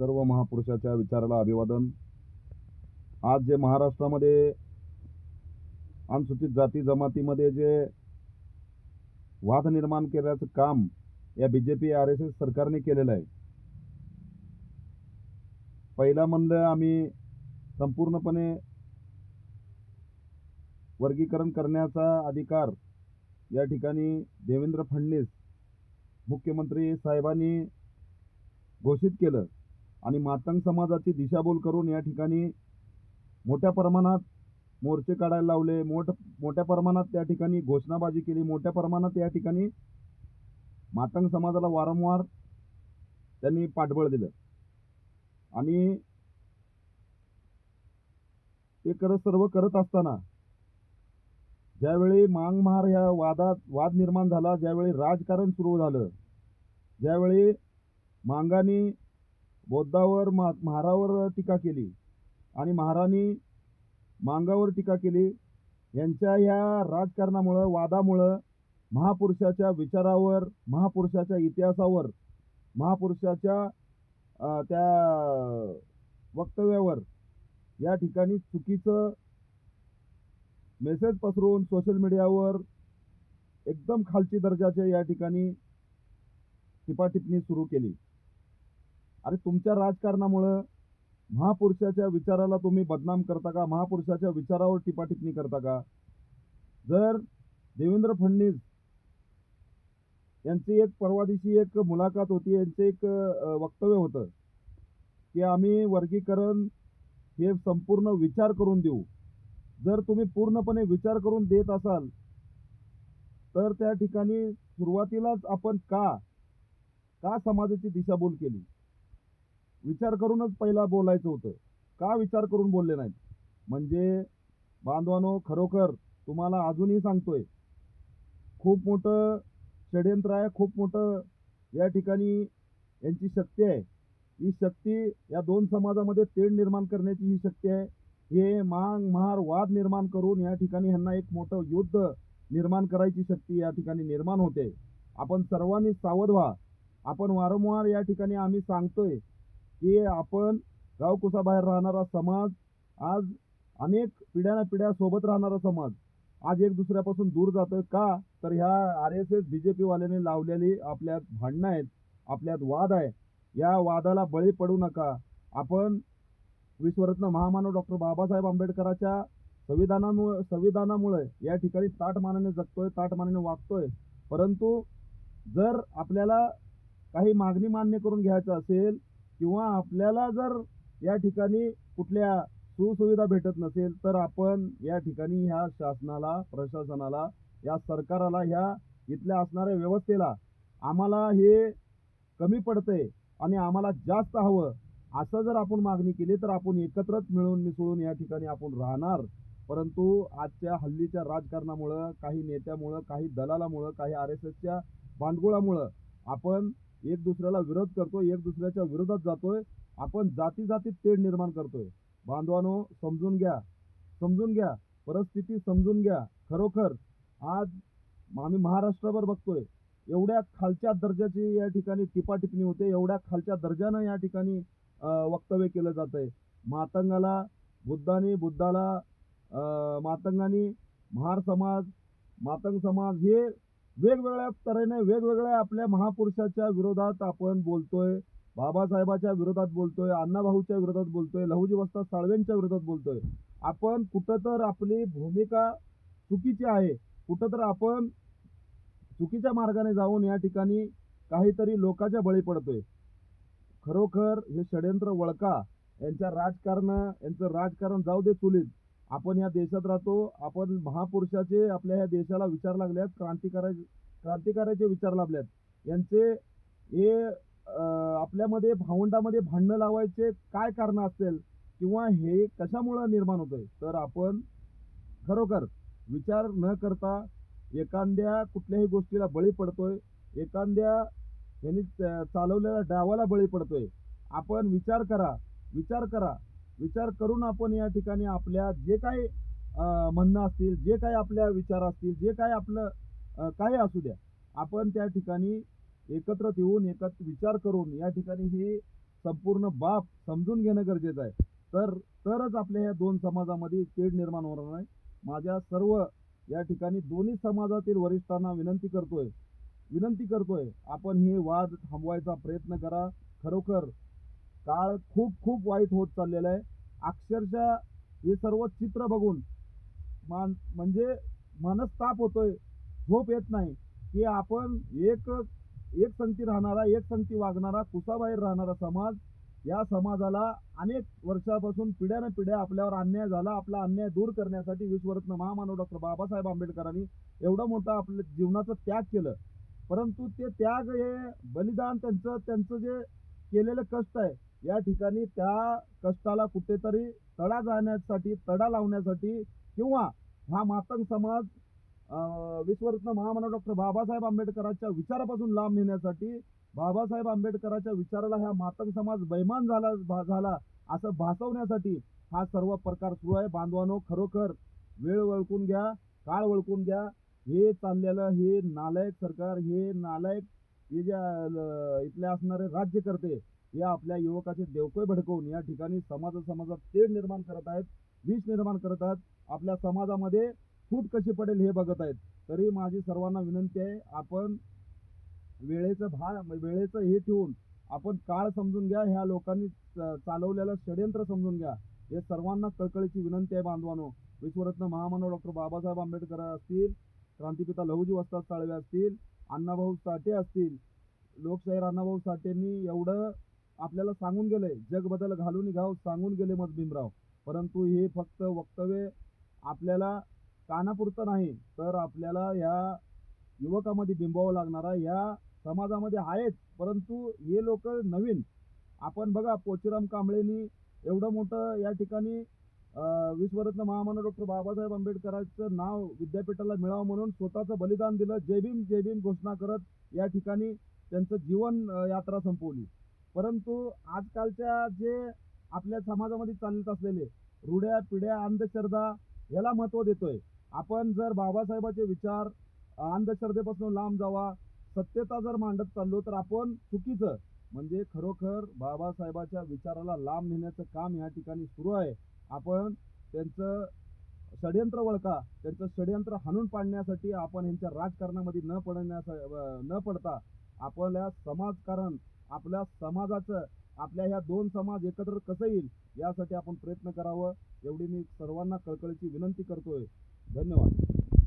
सर्व महापुरुषाच्या विचाराला अभिवादन। आज जे महाराष्ट्रामध्ये अनुसूचित जाती जमातीमध्ये जे वाद निर्माण केल्याचं काम या बीजेपी आरएसएस सरकारने केलेलं आहे। पहिला म्हणलं आम्ही संपूर्णपणे वर्गीकरण करण्याचा अधिकार या ठिकाणी देवेंद्र फडणवीस मुख्यमंत्री साहेबांनी घोषित केलं आणि मातंग समाजाची दिशाभूल करून या ठिकाणी मोठ्या प्रमाणात मोर्चे काढायला लावले, मोठ्या प्रमाणात त्या ठिकाणी घोषणाबाजी केली, मोठ्या प्रमाणात या ठिकाणी मातंग समाजाला वारंवार त्यांनी पाठबळ दिलं आणि ते सर्व करत असताना ज्यावेळी मांग महार या वाद निर्माण झाला, ज्यावेळी राजकारण सुरू झालं, ज्यावेळी मांगानी बौद्धावर महारावर टीका केली आणि महारानी मांगावर टीका केली, यांच्या या राजकारणामुळं वादामुळं महापुरुषाच्या विचारावर, महापुरुषाच्या इतिहासावर, महापुरुषाच्या त्या वक्तव्यावर या ठिकाणी चुकीचं मेसेज पसरवून सोशल मीडियावर एकदम खालची दर्जाचे या ठिकाणी टिपाटिपणी सुरू केली। अरे तुमच्या राजकारणामुळं महापुरुषाच्या विचाराला तुम्ही बदनाम करता का? महापुरुषाच्या विचारावर टिपाटिपणी करता का? जर देवेंद्र फडणवीस यांची एक परवा दिवशी एक मुलाखत होती, यांचे एक वक्तव्य होतं की आम्ही वर्गीकरण हे संपूर्ण विचार करून देऊ। जर तुम्ही पूर्णपणे विचार करून देत असाल तर त्या ठिकाणी सुरुवातीलाच आपण का समाजाची दिशाभूल केली? विचार करूनच पहिला बोलायचं होतं, का विचार करून बोलले नाहीत? म्हणजे बांधवानो, खरोखर तुम्हाला अजूनही सांगतोय, खूप मोठं षडयंत्र आहे, खूप मोठं या ठिकाणी यांची शक्ती आहे। ही शक्ती या दोन समाजामध्ये तेढ निर्माण करण्याची ही शक्ती आहे। हे मांग महार वाद निर्माण करून या ठिकाणी ह्यांना एक मोठं युद्ध निर्माण करायची शक्ती या ठिकाणी निर्माण होते। आपण सर्वांनी सावध व्हा। आपण वारंवार या ठिकाणी आम्ही सांगतोय की आपण गावकुसाबाहेर राहणारा समाज, आज अनेक पिढ्यानपिढ्या सोबत राहणारा समाज आज एक दुसऱ्यापासून दूर जातोय का? तर ह्या आरएसएस बीजेपी वाल्याने लावलेली आपल्यात भांडणं आहेत, आपल्यात वाद आहे। या वादाला बळी पडू नका। आपण विश्वरत्न महामानव डॉक्टर बाबासाहेब आंबेडकरांच्या संविधानामुळे या ठिकाणी ताटमानाने जगतोय, ताटमानाने वागतोय। परंतु जर आपल्याला काही मागणी मान्य करून घ्यायचं असेल किंवा आपल्याला जर या ठिकाणी कुठल्या सुविधा भेटत नसेल तर आपण या ठिकाणी ह्या शासनाला, प्रशासनाला, या सरकाराला, ह्या इथल्या असणाऱ्या व्यवस्थेला आम्हाला हे कमी पडतंय आणि आम्हाला जास्त हवं असं जर आपण मागणी केली तर आपण एकत्रच मिळून मिसळून या ठिकाणी आपण राहणार। परंतु आजच्या हल्लीच्या राजकारणामुळं, काही नेत्यामुळं, काही दलालामुळं, काही आरएसएसच्या भांडगुळामुळं आपण एक दुसऱ्याला विरोध करतोय, एक दुसऱ्याच्या विरोधात जातोय, आपण जातीजातीत तेढ निर्माण करतोय। बांधवानो, समजून घ्या, परिस्थिती समजून घ्या। खरोखर आज आम्ही महाराष्ट्रावर बघतोय, एवढ्या खालच्या दर्जाची या ठिकाणी टिपाटिपणी होते, एवढ्या खालच्या दर्जानं या ठिकाणी वक्तव्य केलं जातंय। मातंगाला बुद्धाला, मातंगानी महार समाज, मातंग समाज हे वेगवेगळ्या तऱ्हेने वेगवेगळ्या आपल्या महापुरुषाच्या विरोधात आपण बोलतोय, बाबासाहेबाच्या विरोधात बोलतोय, अण्णाभाऊच्या विरोधात बोलतोय, लहुजी वस्ताद साळवेंच्या विरोधात बोलतोय। आपण कुठं तर आपली भूमिका चुकीची आहे, कुठं तर आपण चुकीच्या मार्गाने जाऊन या ठिकाणी काहीतरी लोकांच्या बळी पडतोय। खरोखर हे षडयंत्र वळका। यांचं राजकारण जाऊ दे चुलीत। आपण या देशात राहतो, आपण महापुरुषाचे आपल्या ह्या देशाला विचार लागल्यात, क्रांतिकाराचे विचार लाभल्यात। यांचे हे आपल्यामध्ये भावंडामध्ये भांडणं लावायचे काय कारण असेल किंवा हे कशामुळे निर्माण होतंय? तर आपण खरोखर विचार न करता एखाद्या कुठल्याही गोष्टीला बळी पडतोय, एखाद्या यांनी चालवलेल्या डावाला बळी पडतोय। आपण विचार करा, विचार करून आपण या ठिकाणी आपल्या जे काही म्हणणं असतील, जे काही आपल्या विचार असतील, जे काही आपलं काही असू द्या, आपण त्या ठिकाणी एकत्र येऊन विचार करून या ठिकाणी ही संपूर्ण बाप समजून घेणं गरजेचं आहे. तरच आपल्या ह्या दोन समाजामध्ये तेढ निर्माण होणार नाही. माझ्या सर्व या ठिकाणी दोन्ही समाजातील वरिष्ठांना विनंती करतोय, आपण हे वाद थांबवायचा प्रयत्न करा. खरोखर काळ खूप खूप वाईट होत चाललेला आहे. अक्षरशः हे सर्व चित्र बघून म्हणजे मनस्ताप होतोय, झोप येत नाही, की आपण एकसंगती राहणारा, एकसंगती वागणारा, कुसाबाहेर राहणारा समाज, या समाजाला अनेक वर्षापासून पिढ्यानपिढ्या आपल्यावर अन्याय झाला. आपला अन्याय दूर करण्यासाठी विश्वरत्न महामानव डॉक्टर बाबासाहेब आंबेडकरांनी एवढं मोठं आपल्या जीवनाचं त्याग केलं. परंतु ते त्याग, हे बलिदान, त्यांचं जे केलेलं कष्ट आहे, या ठिकाणी त्या कष्टाला कुठेतरी तडा लावण्यासाठी किंवा हा मातंग समाज विश्वरत्न महामानव डॉक्टर बाबासाहेब आंबेडकरांच्या विचारापासून लांब नेण्यासाठी, बाबासाहेब आंबेडकरांच्या विचाराला हा मातंग समाज बैमान झाला असं भासवण्यासाठी हा सर्व प्रकार सुरू आहे. बांधवांनो, खरोखर वेळ वळकून घ्या, काळ वळकून घ्या. हे चाललेलं हे नालायक सरकार, हे नालायक हे जे इथले असणारे राज्यकर्ते, हे आपल्या युवकाचे देवकोय भडकवून या ठिकाणी समाजात तेढ निर्माण करत आहेत, विष निर्माण करत आहेत. आपल्या समाजामध्ये फूट कशी पडेल हे बघत आहेत. तरी माझी सर्वांना विनंती आहे, आपण वेळेचं हे ठेवून आपण काळ समजून घ्या, ह्या लोकांनी चालवलेलं षडयंत्र समजून घ्या. हे सर्वांना कळकळीची विनंती आहे. बांधवानो, विश्वरत्न महामानव डॉक्टर बाबासाहेब आंबेडकर असतील, क्रांतिपिता लहुजी वस्ताद साळवे असतील, अण्णाभाऊ साठे असतील, लोकशाहीर अण्णाभाऊ साठेंनी एवढं आपल्याला सांगून गेलंय, जग बदल घालून घ्याव सांगून गेले मत भीमराव. परंतु हे फक्त वक्तव्य आपल्याला कानापुरतं नाही, तर आपल्याला या युवकामध्ये बिंबवावं लागणारा, या समाजामध्ये आहेत, परंतु हे लोक नवीन. आपण बघा, पोचीराम कांबळेंनी एवढं मोठं या ठिकाणी विश्वरत्न महामानव डॉक्टर बाबासाहेब आंबेडकरांचं नाव विद्यापीठाला मिळावं म्हणून स्वतःचं बलिदान दिलं. जय भीम जय भीम घोषणा करत या ठिकाणी त्यांचं जीवन यात्रा संपवली. परंतु आजकालच्या जे आपल्या समाजामध्ये चालत असलेले रुढ्या पिढ्या अंधश्रद्धा याला महत्त्व देतोय. आपण जर बाबासाहेबांचे विचार अंधश्रद्धेपासून लांब जावा, सत्यता जर मांडत चाललो, तर आपण चुकीचं, म्हणजे खरोखर बाबासाहेबांच्या विचाराला लांब नेण्याचं काम या ठिकाणी सुरू आहे. आपण त्यांचं षडयंत्र हाणून पाडण्यासाठी आपण यांच्या राजकारणामध्ये न पडता आपल्या समाजकारण, आपल्या समाजाचं, आपल्या ह्या दोन समाज एकत्र कसं येईल यासाठी आपण प्रयत्न करावं, एवढी मी सर्वांना कळकळीची विनंती करतोय. धन्यवाद.